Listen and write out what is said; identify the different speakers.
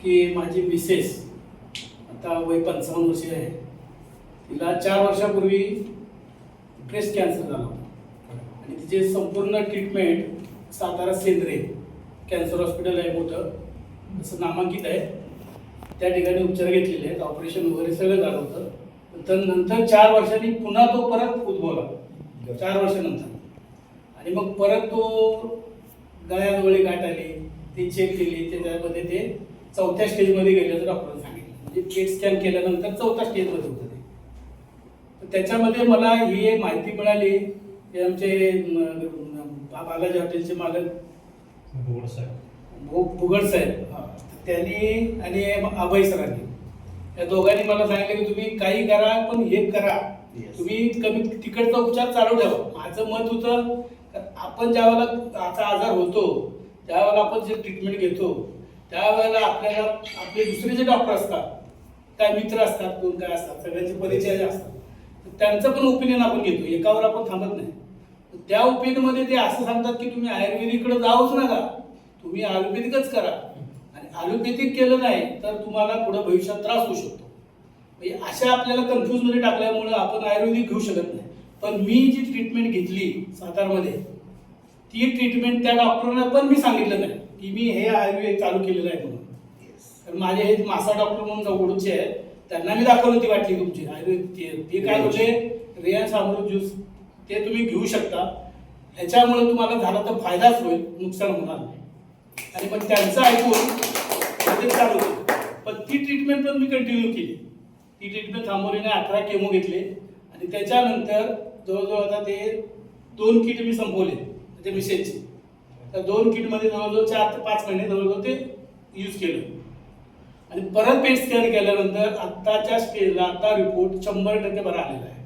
Speaker 1: की माझी मिसेस आता वय 55 वर्षे आहे. तिला 4 वर्षापूर्वी ब्रेस्ट कॅन्सर झाला होता आणि तिचे संपूर्ण treatment Satara Sendre cancer hospital आहे, मोठं असं नामांकित आहे, त्या ठिकाणी उपचार घेतलेले आहेत. ऑपरेशन वगैरे सगळं झालं होतं. तर नंतर 4 वर्षांनी पुन्हा तो परत उद्भवला 4 वर्षानंतर. आणि मग परत तो गळ्याजवळ गाठ आली, ती चेक केली, त्याच्यामध्ये ते 4थ्या स्टेजमध्ये गेल्याचं डॉक्टरांनी सांगितलं. म्हणजे पेट स्कॅन केल्यानंतर 4थ्या स्टेजमध्ये होतं ते. तर त्याच्यामध्ये मला ही माहिती मिळाली की आमचे बालाजी हॉटेलचे मालक भुगड साहेब त्यांनी आणि अभय सरांनी या दोघांनी मला सांगितलं की तुम्ही काही करा पण हे करा, तुम्ही कमी तिकडचा उपचार चालू ठेवा. माझं मत होतं आपण ज्यावेळेला असा आजार होतो त्यावेळेला आपण जे ट्रीटमेंट घेतो त्यावेळेला आपल्याला आपले दुसरे जे डॉक्टर असतात, काय मित्र असतात, कोण काय असतात, सगळ्यांचे परिचय असतात, त्यांचं पण ओपिनियन आपण घेतो, एकावर आपण थांबत नाही. त्या ओपिनियनमध्ये ते असं सांगतात की तुम्ही आयुर्वेदिककडे जाऊच नका, तुम्ही आयुर्वेदिकच करा. आणि आयुर्वेदिक केलं नाही तर तुम्हाला पुढे भविष्यात त्रास होऊ शकतो. म्हणजे अशा आपल्याला कन्फ्यूजमध्ये टाकल्यामुळं आपण आयुर्वेदिक घेऊ शकत नाही. पण मी जी ट्रीटमेंट घेतली सातारमध्ये, ती ट्रीटमेंट त्या डॉक्टरांना पण मी सांगितलं नाही की मी हे आयुर्वेद चालू केलेलं आहे म्हणून. तर माझे हे मासा डॉक्टर म्हणून चौगुडचे आहेत, त्यांना मी दाखवलं ती वाटली तुमची आयुर्वेद. ते काय होते रियान्स अमृत ज्यूस, ते तुम्ही घेऊ शकता, ह्याच्यामुळे तुम्हाला झाला तर फायदाच होईल, नुकसान होणार नाही. आणि मग त्यांचं ऐकून ते चालू होतं. पण ती ट्रीटमेंट पण मी कंटिन्यू केली. ती ट्रीटमेंट थांबवली नाही, 18 केमो घेतले आणि त्याच्यानंतर जवळजवळ आता ते 2 किट मी संपवले ते मिसेसचे. तर 2 किटमध्ये जवळजवळ 4 ते 5 महिने जवळजवळ ते यूज केलं. आणि परत पेट स्कॅन केल्यानंतर आत्ताच्या स्टेजला आता रिपोर्ट 100% बरा आलेला आहे.